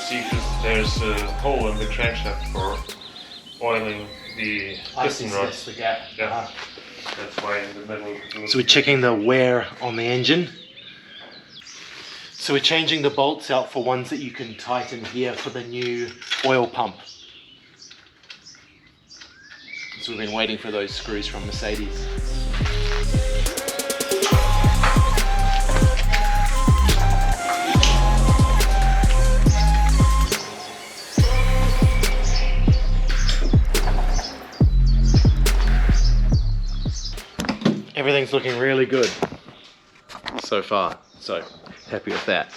see because there's a hole in the crankshaft for oiling the piston rod. That's the gap. Yeah, that's why in the middle. So we're checking the wear on the engine. So we're changing the bolts out for ones that you can tighten here for the new oil pump. So we've been waiting for those screws from Mercedes. Everything's looking really good so far, so happy with that.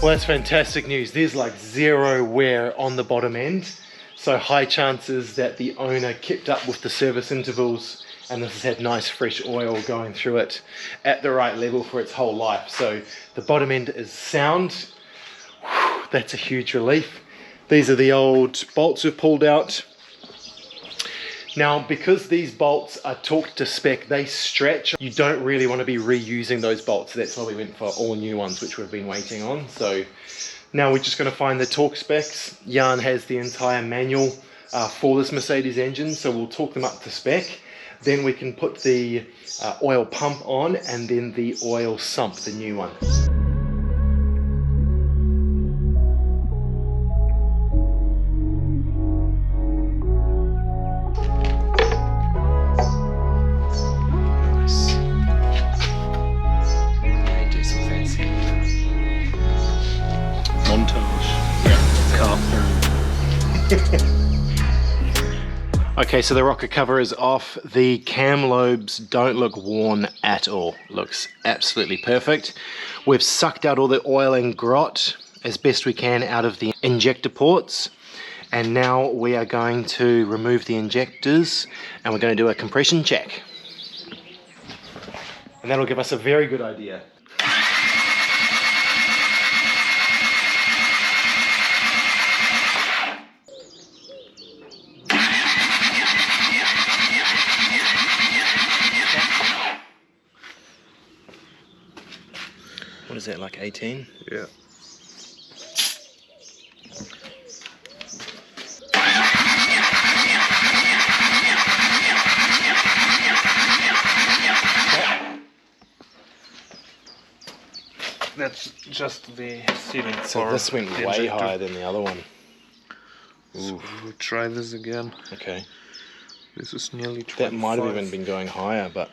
Well, that's fantastic news. There's like zero wear on the bottom end. So high chances that the owner kept up with the service intervals and this has had nice fresh oil going through it at the right level for its whole life. So the bottom end is sound. Whew, that's a huge relief. These are the old bolts we've pulled out. Now, because these bolts are torqued to spec, they stretch. You don't really want to be reusing those bolts. That's why we went for all new ones, which we've been waiting on. So now we're just going to find the torque specs. Jan has the entire manual for this Mercedes engine, so we'll torque them up to spec. Then we can put the oil pump on and then the oil sump, the new one. Okay, so the rocker cover is off. The cam lobes don't look worn at all. Looks absolutely perfect. We've sucked out all the oil and grot as best we can out of the injector ports. And now we are going to remove the injectors and we're going to do a compression check. And that'll give us a very good idea. What is that, like 18? Yeah. That's just the ceiling. So this went way higher than the other one. So we'll try this again. Okay. This is nearly 25. That might have even been going higher, but...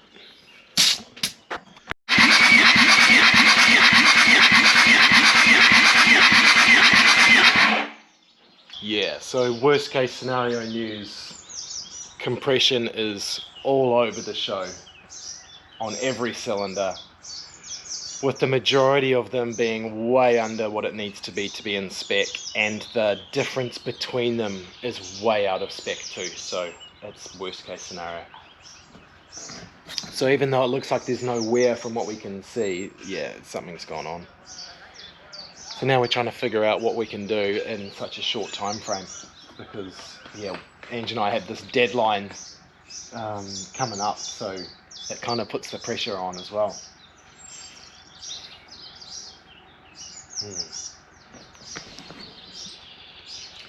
Yeah, so worst case scenario news, compression is all over the show on every cylinder, with the majority of them being way under what it needs to be in spec, and the difference between them is way out of spec too, so that's worst case scenario. So even though it looks like there's no wear from what we can see, yeah, something's gone on. So now we're trying to figure out what we can do in such a short time frame, because yeah, Ange and I had this deadline coming up, so it kind of puts the pressure on as well.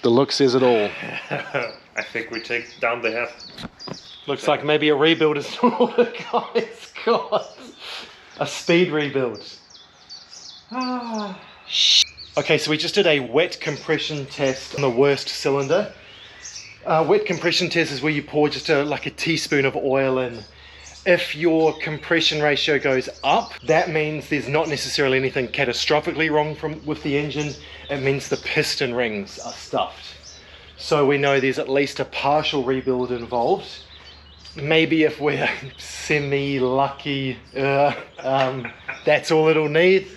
The look says it all. I think we take down the head. Looks like maybe a rebuild is in order, guys. God, a speed rebuild. Okay, so we just did a wet compression test on the worst cylinder. Wet compression test is where you pour just like a teaspoon of oil in. If your compression ratio goes up, that means there's not necessarily anything catastrophically wrong with the engine. It means the piston rings are stuffed. So we know there's at least a partial rebuild involved. Maybe if we're semi-lucky, that's all it'll need.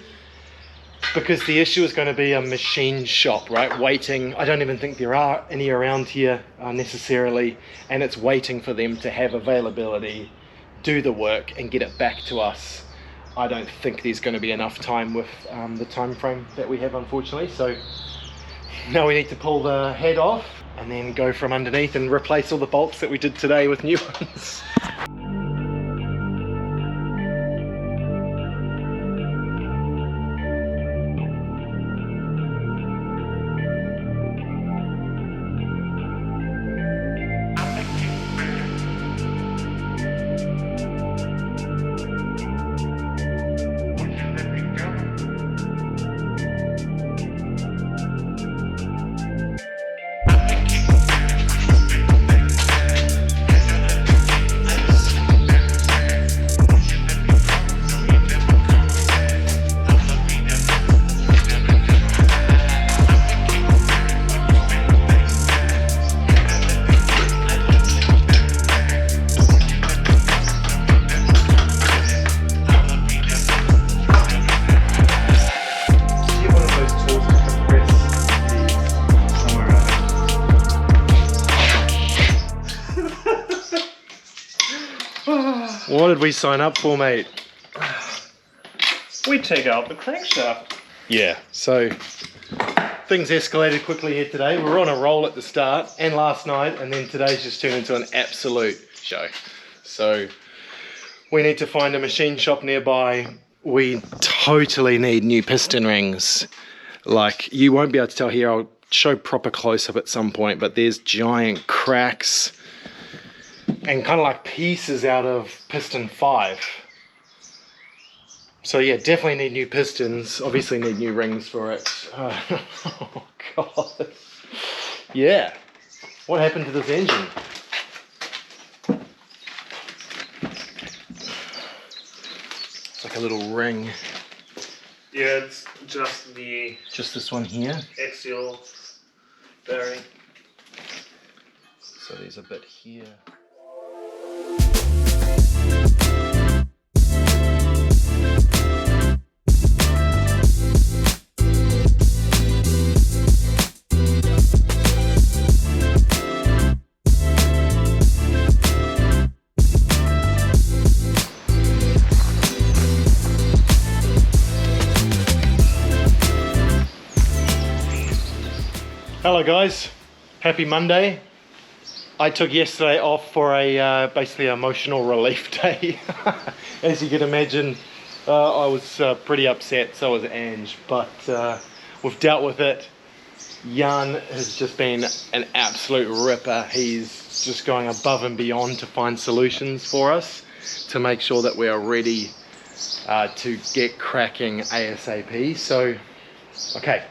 Because the issue is going to be a machine shop, right? Waiting. I don't even think there are any around here necessarily, and it's waiting for them to have availability, do the work, and get it back to us I don't think there's going to be enough time with the time frame that we have, unfortunately. So now we need to pull the head off and then go from underneath and replace all the bolts that we did today with new ones. What did we sign up for, mate? We take out the crankshaft. Yeah, so things escalated quickly here today. We were on a roll at the start and last night, and then today's just turned into an absolute show. So we need to find a machine shop nearby. We totally need new piston rings. Like, you won't be able to tell here, I'll show proper close-up at some point, but there's giant cracks and kind of like pieces out of piston 5. So yeah, definitely need new pistons. Obviously need new rings for it. Oh god. Yeah. What happened to this engine? It's like a little ring. Yeah, it's just this one here. axial bearing. So there's a bit here. Hello guys, happy Monday. I took yesterday off for a basically emotional relief day. As you can imagine, I was pretty upset, so was Ange, but we've dealt with it. Jan has just been an absolute ripper. He's just going above and beyond to find solutions for us to make sure that we are ready to get cracking ASAP. So, okay.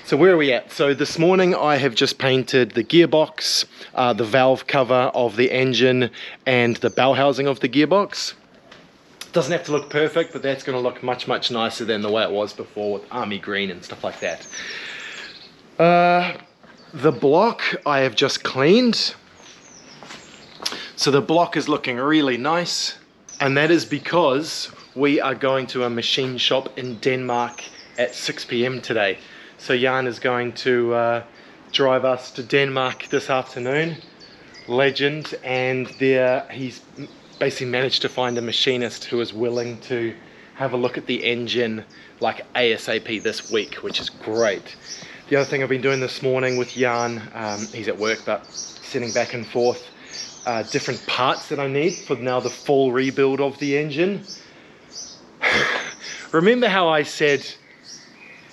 So where are we at? So this morning I have just painted the gearbox, the valve cover of the engine, and the bell housing of the gearbox. Doesn't have to look perfect, but that's going to look much, much nicer than the way it was before with army green and stuff like that. The block I have just cleaned. So the block is looking really nice, and that is because we are going to a machine shop in Denmark at 6 p.m. today. So Jan is going to drive us to Denmark this afternoon. Legend. And there he's basically managed to find a machinist who is willing to have a look at the engine like ASAP this week, which is great. The other thing I've been doing this morning with Jan, he's at work, but sending back and forth different parts that I need for now the full rebuild of the engine. Remember how I said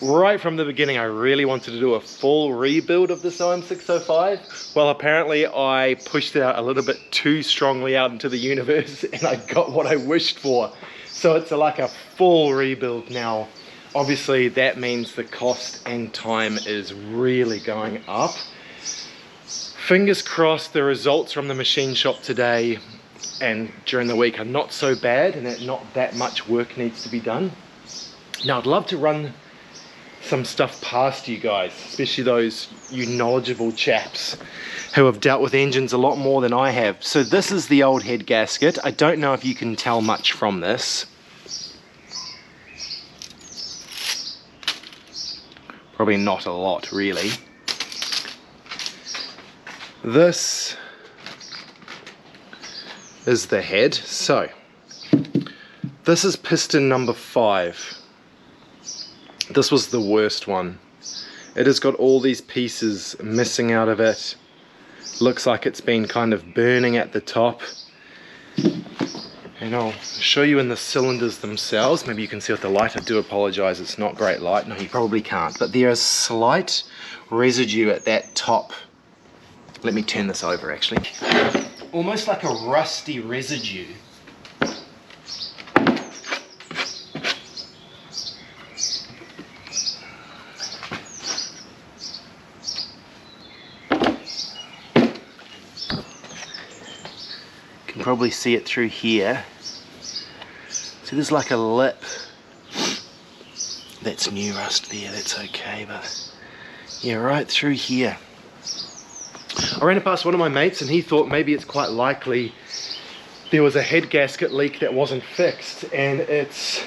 right from the beginning I really wanted to do a full rebuild of this OM605? Well, apparently I pushed it out a little bit too strongly out into the universe and I got what I wished for. So it's like a full rebuild now. Obviously that means the cost and time is really going up. Fingers crossed the results from the machine shop today and during the week are not so bad and that not that much work needs to be done. Now I'd love to run some stuff past you guys, especially those you knowledgeable chaps who have dealt with engines a lot more than I have. So this is the old head gasket. I don't know if you can tell much from this. Probably not a lot, really. This is the head. So This is piston number 5. This was the worst one. It has got all these pieces missing out of it. Looks like it's been kind of burning at the top. And I'll show you in the cylinders themselves. Maybe you can see with the light. I do apologize, it's not great light. No, you probably can't. But there is slight residue at that top. Let me turn this over actually. Almost like a rusty residue. You can probably see it through here. So there's like a lip. That's new rust there, that's okay, but yeah, right through here. I ran it past one of my mates and he thought maybe it's quite likely there was a head gasket leak that wasn't fixed and it's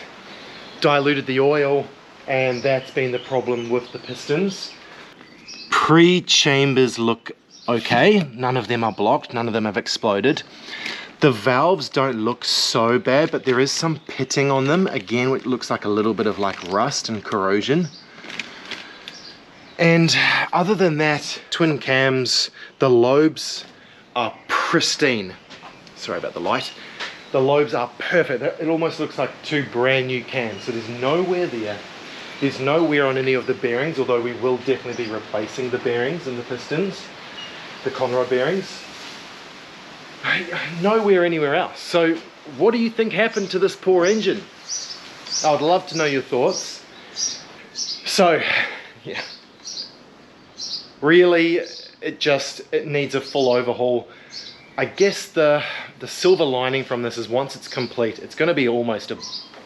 diluted the oil, and that's been the problem with the pistons. Pre-chambers look okay, none of them are blocked, none of them have exploded. The valves don't look so bad, but there is some pitting on them. Again, it looks like a little bit of like rust and corrosion. And other than that, twin cams, the lobes are pristine. Sorry about the light. The lobes are perfect. It almost looks like 2 brand new cams. So there's nowhere there. There's no wear on any of the bearings, although we will definitely be replacing the bearings and the pistons, the conrod bearings. Nowhere anywhere else. So what do you think happened to this poor engine? I would love to know your thoughts. So, yeah. Really, it needs a full overhaul. I guess the silver lining from this is once it's complete, it's going to be almost a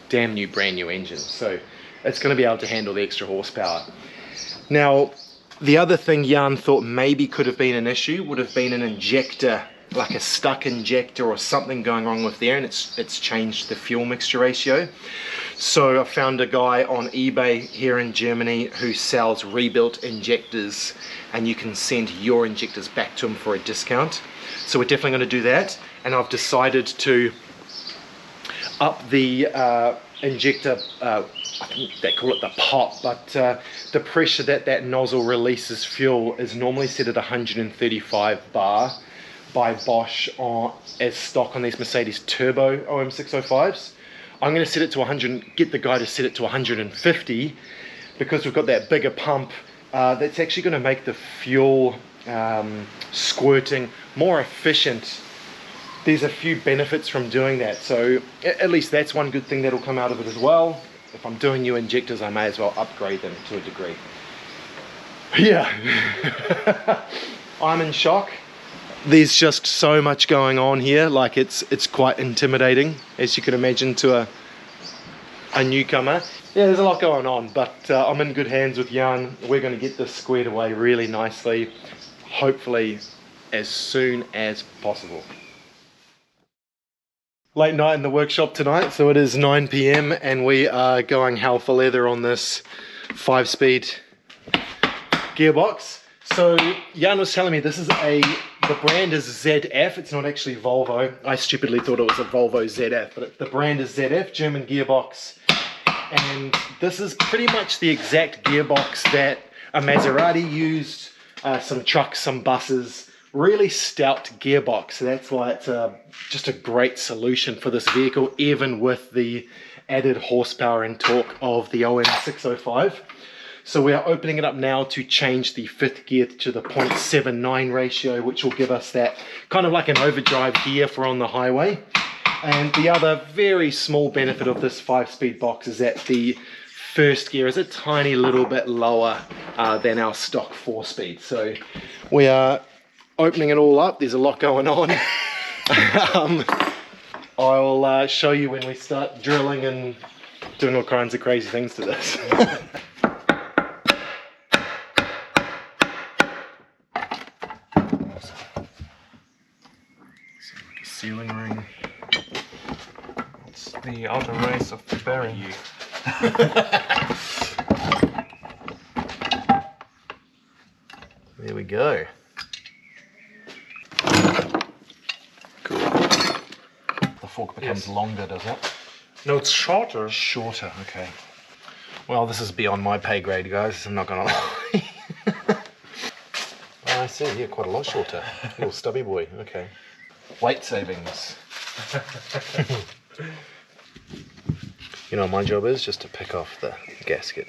damn new brand new engine. So it's going to be able to handle the extra horsepower. Now, the other thing Jan thought maybe could have been an issue would have been an injector, like a stuck injector or something going wrong with there, and it's changed the fuel mixture ratio. So I found a guy on eBay here in Germany who sells rebuilt injectors, and you can send your injectors back to him for a discount. So we're definitely going to do that, and I've decided to up the injector, I think they call it the pop, but the pressure that nozzle releases fuel is normally set at 135 bar by Bosch as stock on these Mercedes Turbo OM605s. I'm going to set it to 100, get the guy to set it to 150, because we've got that bigger pump that's actually going to make the fuel squirting more efficient. There's a few benefits from doing that, so at least that's one good thing that'll come out of it as well. If I'm doing new injectors, I may as well upgrade them to a degree. Yeah, I'm in shock. There's just so much going on here, like it's quite intimidating, as you can imagine, to a newcomer. Yeah, there's a lot going on, but I'm in good hands with Jan. We're going to get this squared away really nicely, hopefully as soon as possible. Late night in the workshop tonight, so it is 9 PM and we are going hell for leather on this 5-speed gearbox. So Jan was telling me this is the brand is ZF, it's not actually Volvo. I stupidly thought it was a Volvo ZF, but the brand is ZF, German gearbox. And this is pretty much the exact gearbox that a Maserati used, some trucks, some buses, really stout gearbox. So that's why it's just a great solution for this vehicle, even with the added horsepower and torque of the OM605. So we are opening it up now to change the 5th gear to the 0.79 ratio, which will give us that kind of like an overdrive gear for on the highway. And the other very small benefit of this 5-speed box is that the first gear is a tiny little bit lower than our stock 4-speed. So we are opening it all up. There's a lot going on. I'll show you when we start drilling and doing all kinds of crazy things to this. Sealing ring. It's the outer race of the bearing. There we go. Cool. The fork becomes longer, does it? No, it's shorter. Shorter, okay. Well, this is beyond my pay grade, guys. I'm not gonna lie. Oh, I see. Yeah, quite a lot shorter. Little stubby boy. Okay. Weight savings. You know what my job is? Just to pick off the gasket.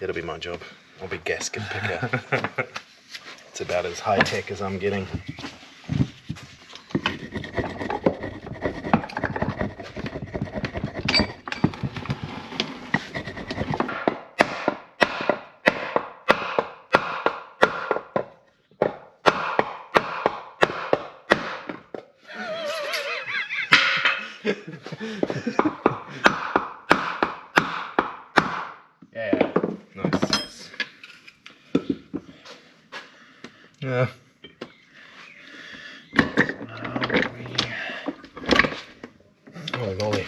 That'll be my job. I'll be gasket picker. It's about as high tech as I'm getting. Yeah, nice. Yeah. Oh, golly.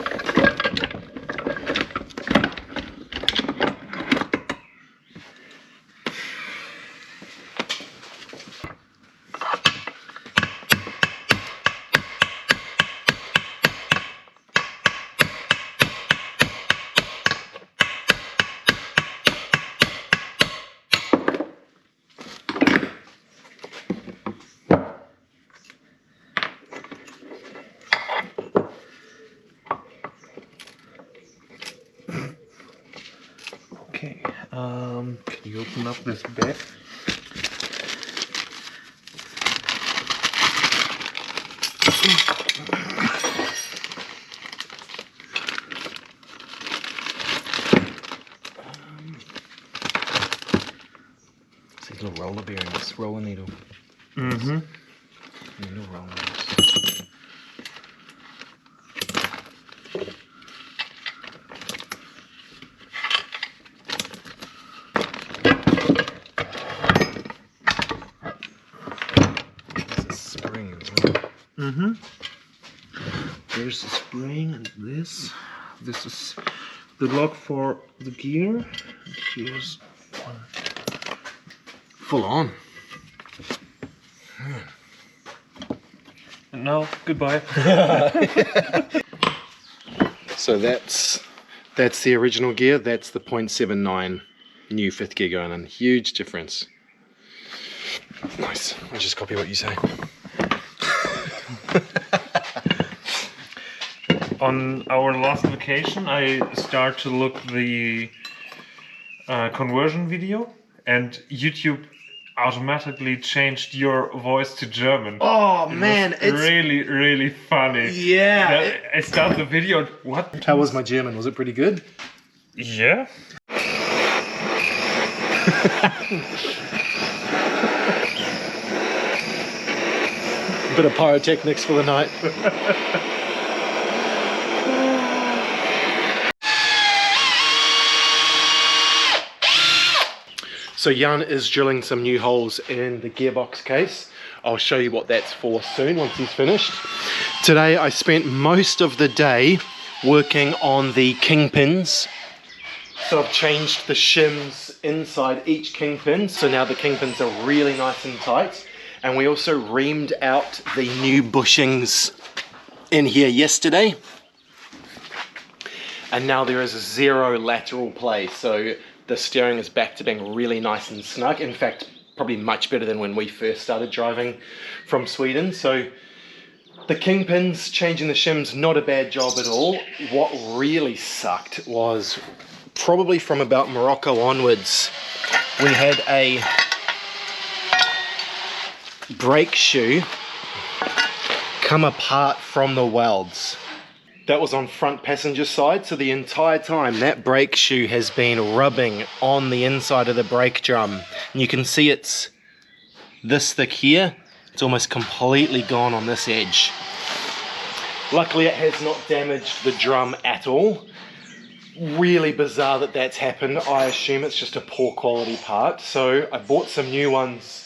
Okay, can you open up this bed? These little roller bearings, roller needle. Mm-hmm. Needle rollers. Spring as well. Mm-hmm. There's the spring and this. This is the lock for the gear. And here's one. Full on. And now, goodbye. So that's the original gear. That's the 0.79 new fifth gear going in. Huge difference. Nice. I'll just copy what you say. On our last vacation, I start to look the conversion video, and YouTube automatically changed your voice to German. Oh It man, was it's really, really funny. yeah. Then I start the video. And what? How was my German? Was it pretty good? Yeah. Bit of pyrotechnics for the night. So Jan is drilling some new holes in the gearbox case. I'll show you what that's for soon once he's finished. Today I spent most of the day working on the kingpins. So I've changed the shims inside each kingpin, so now the kingpins are really nice and tight. And we also reamed out the new bushings in here yesterday. And now there is a 0 lateral play, so the steering is back to being really nice and snug. In fact, probably much better than when we first started driving from Sweden. So the kingpins, changing the shims, not a bad job at all. What really sucked was probably from about Morocco onwards, we had a brake shoe come apart from the welds. That was on front passenger side, so the entire time that brake shoe has been rubbing on the inside of the brake drum. And you can see it's this thick here. It's almost completely gone on this edge. Luckily it has not damaged the drum at all. Really bizarre that that's happened. I assume it's just a poor quality part. So I bought some new ones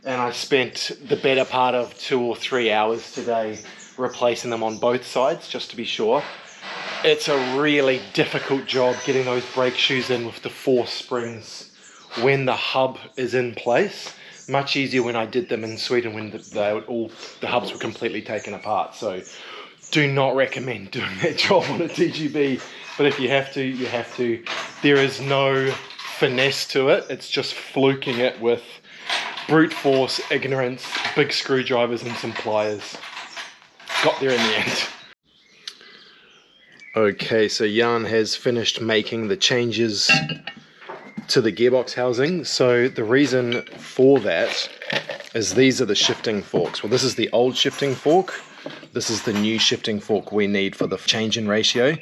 and I spent the better part of 2 or 3 hours today replacing them on both sides just to be sure. It's a really difficult job getting those brake shoes in with the 4 springs when the hub is in place. Much easier when I did them in Sweden when the hubs were completely taken apart. So do not recommend doing that job on a TGB, but if you have to, you have to. There is no finesse to it. It's just fluking it with brute force, ignorance, big screwdrivers and some pliers. Got there in the end. Okay, so Jan has finished making the changes to the gearbox housing. So the reason for that is these are the shifting forks. Well, this is the old shifting fork. This is the new shifting fork we need for the change in ratio.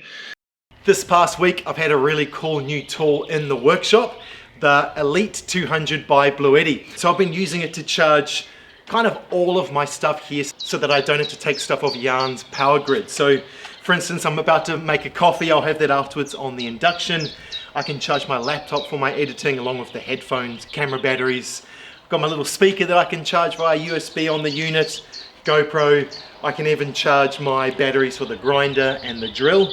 This past week, I've had a really cool new tool in the workshop, the Elite 200 by BLUETTI. So I've been using it to charge kind of all of my stuff here so that I don't have to take stuff off Jan's power grid. So for instance, I'm about to make a coffee. I'll have that afterwards on the induction. I can charge my laptop for my editing along with the headphones, camera batteries. I've got my little speaker that I can charge via USB on the unit, GoPro. I can even charge my batteries for the grinder and the drill.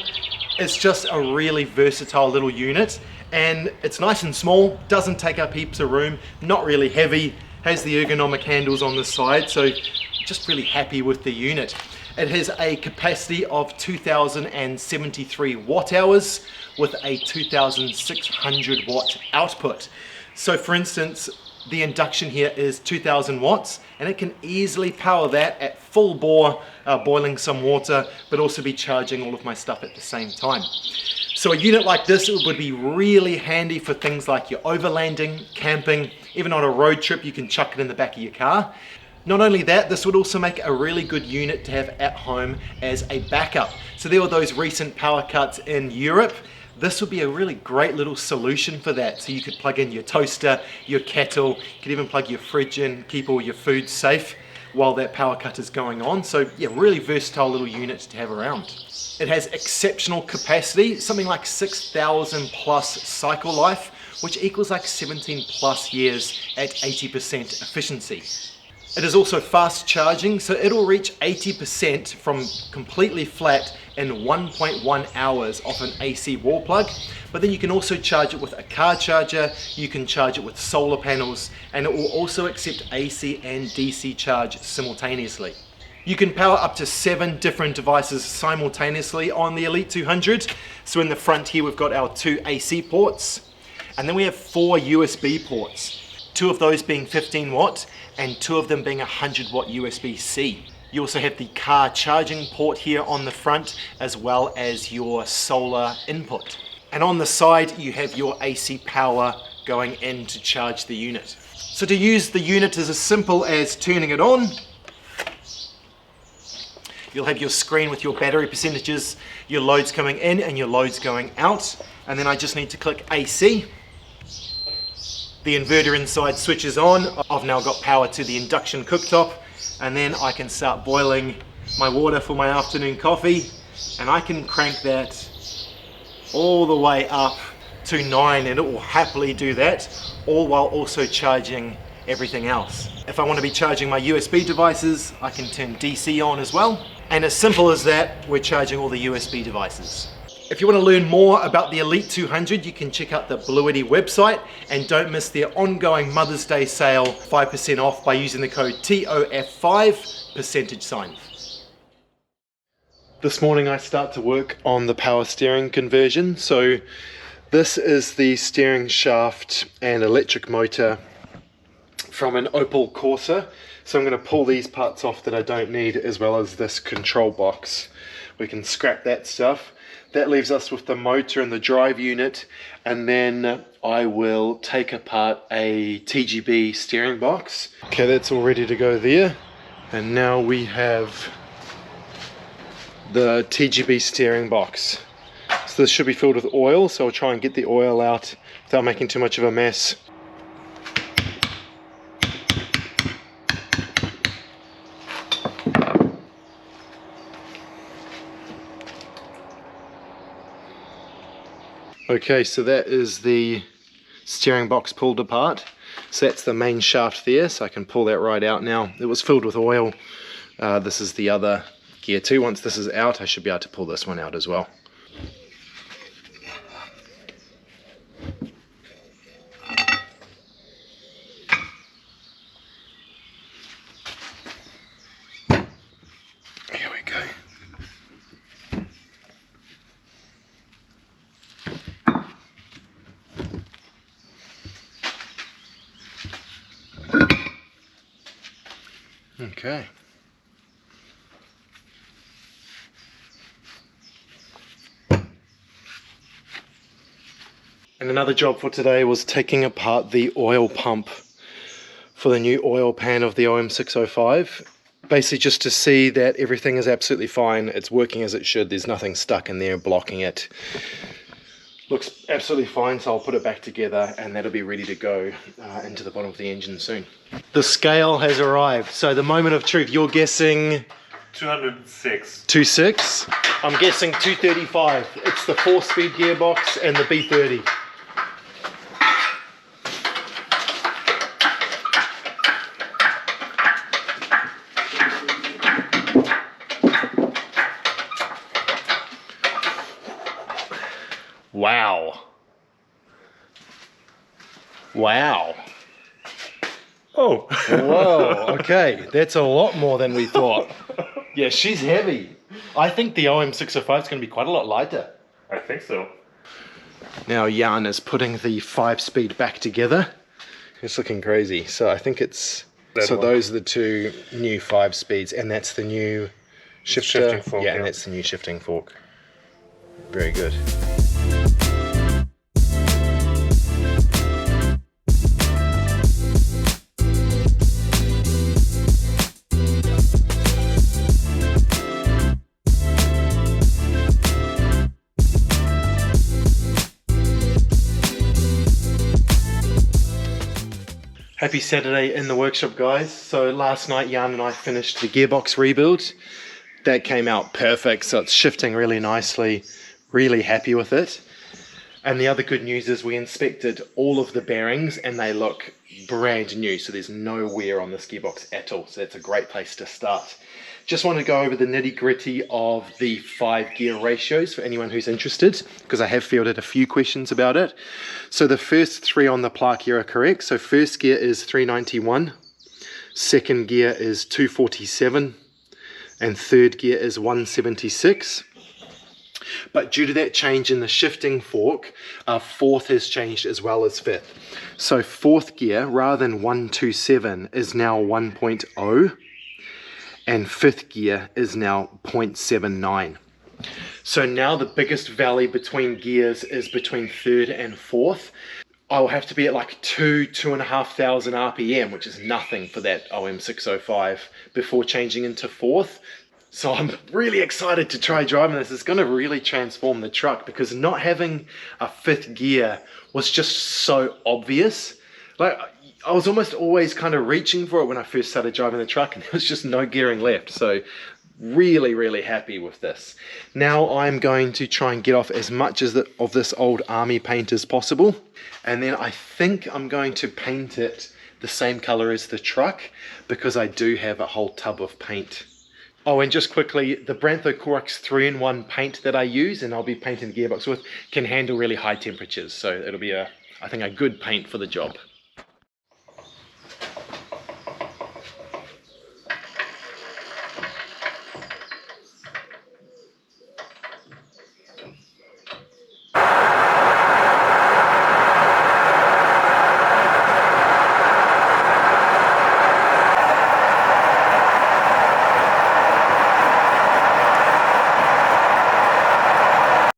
It's just a really versatile little unit, and it's nice and small, doesn't take up heaps of room, not really heavy, has the ergonomic handles on the side, so just really happy with the unit. It has a capacity of 2073 watt hours with a 2600 watt output. So for instance, the induction here is 2000 watts, and it can easily power that at full bore, boiling some water, but also be charging all of my stuff at the same time. So a unit like this would be really handy for things like your overlanding, camping, even on a road trip you can chuck it in the back of your car. Not only that, this would also make a really good unit to have at home as a backup. So there were those recent power cuts in Europe. This would be a really great little solution for that. So you could plug in your toaster, your kettle, you could even plug your fridge in, keep all your food safe while that power cut is going on. So yeah, really versatile little unit to have around. It has exceptional capacity, something like 6,000 plus cycle life, which equals like 17 plus years at 80% efficiency. It is also fast charging, so it'll reach 80% from completely flat in 1.1 hours off an AC wall plug. But then you can also charge it with a car charger, you can charge it with solar panels, and it will also accept AC and DC charge simultaneously. You can power up to 7 different devices simultaneously on the Elite 200. So in the front here we've got our 2 AC ports, and then we have 4 USB ports. 2 of those being 15 watt, and 2 of them being 100 watt USB-C. You also have the car charging port here on the front, as well as your solar input. And on the side, you have your AC power going in to charge the unit. So to use the unit is as simple as turning it on. You'll have your screen with your battery percentages, your loads coming in and your loads going out. And then I just need to click AC. The inverter inside switches on. I've now got power to the induction cooktop, and then I can start boiling my water for my afternoon coffee, and I can crank that all the way up to 9, and it will happily do that, all while also charging everything else. If I want to be charging my USB devices, I can turn DC on as well, and as simple as that, we're charging all the USB devices. If you want to learn more about the Elite 200, you can check out the BLUETTI website, and don't miss their ongoing Mother's Day sale, 5% off by using the code TOF5%. This morning I start to work on the power steering conversion. So this is the steering shaft and electric motor from an Opel Corsa. So I'm going to pull these parts off that I don't need, as well as this control box. We can scrap that stuff. That leaves us with the motor and the drive unit, and then I will take apart a TGB steering box. Okay, that's all ready to go there, and now we have the TGB steering box. So this should be filled with oil, so I'll try and get the oil out without making too much of a mess. Okay, so that is the steering box pulled apart. So that's the main shaft there, so I can pull that right out now. It was filled with oil. This is the other gear too. Once this is out, I should be able to pull this one out as well. Here we go. Okay. And another job for today was taking apart the oil pump for the new oil pan of the OM605. Basically just to see that everything is absolutely fine, it's working as it should, there's nothing stuck in there blocking it. Looks absolutely fine, so I'll put it back together and that'll be ready to go into the bottom of the engine soon. The scale has arrived, so the moment of truth, you're guessing 206. 2.6. I'm guessing 235. It's the 4-speed gearbox and the B30. Wow. Wow. Oh. Whoa, okay. That's a lot more than we thought. Yeah, she's heavy. I think the OM605 is going to be quite a lot lighter. I think so. Now Jan is putting the 5-speed back together. It's looking crazy. So I think it's... those are the two new 5-speeds, and that's the new shifting fork. Yeah, and that's the new shifting fork. Very good. Happy Saturday in the workshop, guys. So last night Jan and I finished the gearbox rebuild. That came out perfect, so it's shifting really nicely. Really happy with it. And the other good news is we inspected all of the bearings and they look brand new, so there's no wear on this gearbox at all, so that's a great place to start. Just want to go over the nitty-gritty of the 5-gear ratios for anyone who's interested, because I have fielded a few questions about it. So the first 3 on the plaque here are correct. So first gear is 391, second gear is 247, and third gear is 176. But due to that change in the shifting fork, fourth has changed as well as fifth. So fourth gear, rather than 127, is now 1.0. And fifth gear is now 0.79. So now the biggest valley between gears is between third and fourth. I'll have to be at like 2,500 RPM, which is nothing for that OM605, before changing into fourth. So I'm really excited to try driving this. It's going to really transform the truck, because not having a fifth gear was just so obvious. Like, I was almost always kind of reaching for it when I first started driving the truck, and there was just no gearing left. So really, really happy with this. Now I'm going to try and get off as much of this old army paint as possible. And then I think I'm going to paint it the same color as the truck, because I do have a whole tub of paint. Oh, and just quickly, the Brantho Corax 3-in-1 paint that I use, and I'll be painting the gearbox with, can handle really high temperatures. So it'll be, I think, a good paint for the job.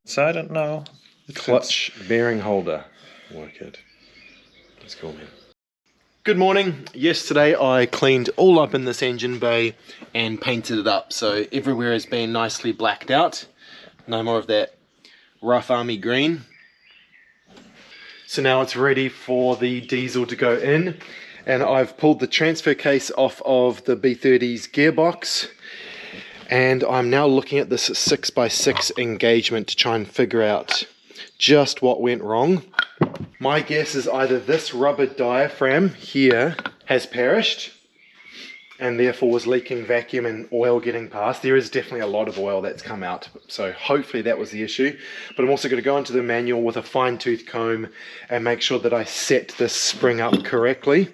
Silent now. Clutch bearing holder. Work it. That's cool, man. Good morning. Yesterday I cleaned all up in this engine bay and painted it up, so everywhere has been nicely blacked out. No more of that rough army green. So now it's ready for the diesel to go in, and I've pulled the transfer case off of the B30's gearbox. And I'm now looking at this 6x6 engagement to try and figure out just what went wrong. My guess is either this rubber diaphragm here has perished and therefore was leaking vacuum and oil getting past. There is definitely a lot of oil that's come out, so hopefully that was the issue. But I'm also going to go into the manual with a fine-tooth comb and make sure that I set this spring up correctly,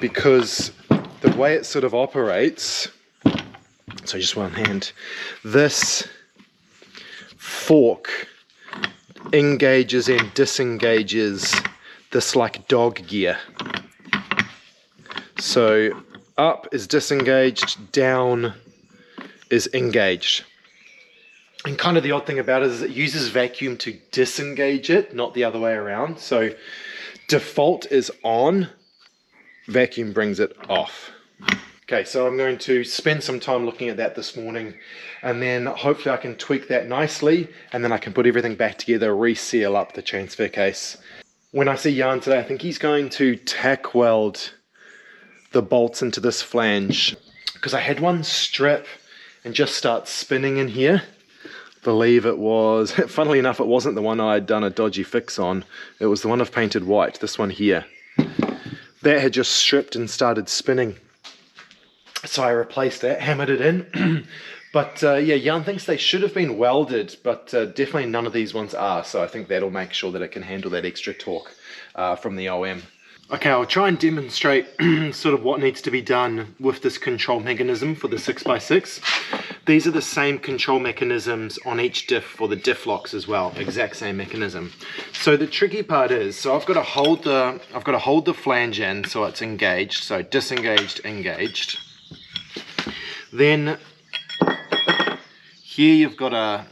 because the way it sort of operates... So just one hand, this fork engages and disengages this like dog gear. So up is disengaged, down is engaged. And kind of the odd thing about it is it uses vacuum to disengage it, not the other way around. So default is on, vacuum brings it off. Okay, so I'm going to spend some time looking at that this morning, and then hopefully I can tweak that nicely, and then I can put everything back together, reseal up the transfer case. When I see Jan today, I think he's going to tack weld the bolts into this flange, because I had one strip and just start spinning in here. Believe it was, funnily enough, it wasn't the one I'd done a dodgy fix on. It was the one I've painted white, this one here. That had just stripped and started spinning. So I replaced that, hammered it in. But yeah, Jan thinks they should have been welded, but definitely none of these ones are. So I think that'll make sure that it can handle that extra torque from the OM. Okay, I'll try and demonstrate sort of what needs to be done with this control mechanism for the 6x6. These are the same control mechanisms on each diff for the diff locks as well, exact same mechanism. So the tricky part is, so I've got to hold the flange in so it's engaged, so disengaged, engaged. Then here you've got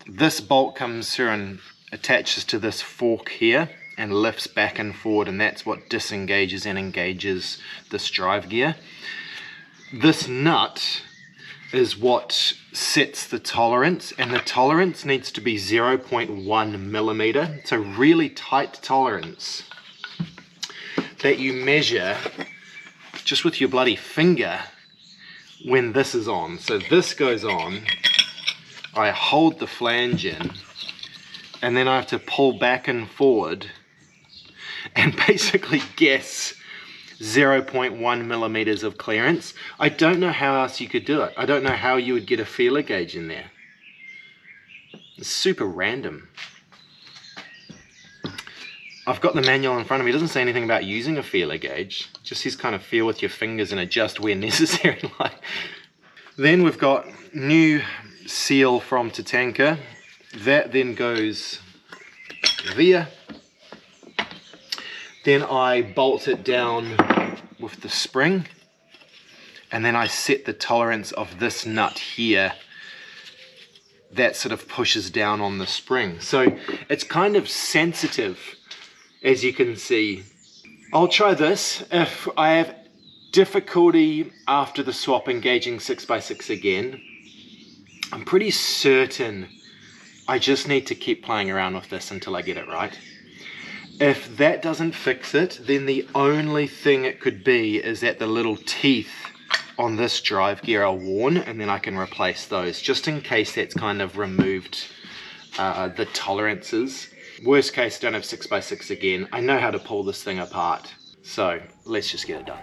this bolt comes through and attaches to this fork here and lifts back and forward, and that's what disengages and engages this drive gear. This nut is what sets the tolerance, and the tolerance needs to be 0.1 millimeter. It's a really tight tolerance that you measure just with your bloody finger when this is on. So this goes on, I hold the flange in, and then I have to pull back and forward and basically guess 0.1 millimeters of clearance. I don't know how else you could do it. I don't know how you would get a feeler gauge in there. It's super random. I've got the manual in front of me. It doesn't say anything about using a feeler gauge. It just says kind of feel with your fingers and adjust where necessary. Then we've got new seal from Tatanka. That then goes there. Then I bolt it down with the spring, and then I set the tolerance of this nut here. That sort of pushes down on the spring. So it's kind of sensitive, as you can see. I'll try this. If I have difficulty after the swap engaging 6x6 again, I'm pretty certain I just need to keep playing around with this until I get it right. If that doesn't fix it, then the only thing it could be is that the little teeth on this drive gear are worn, and then I can replace those, just in case that's kind of removed the tolerances. Worst case, don't have 6x6 again. I know how to pull this thing apart, so let's just get it done.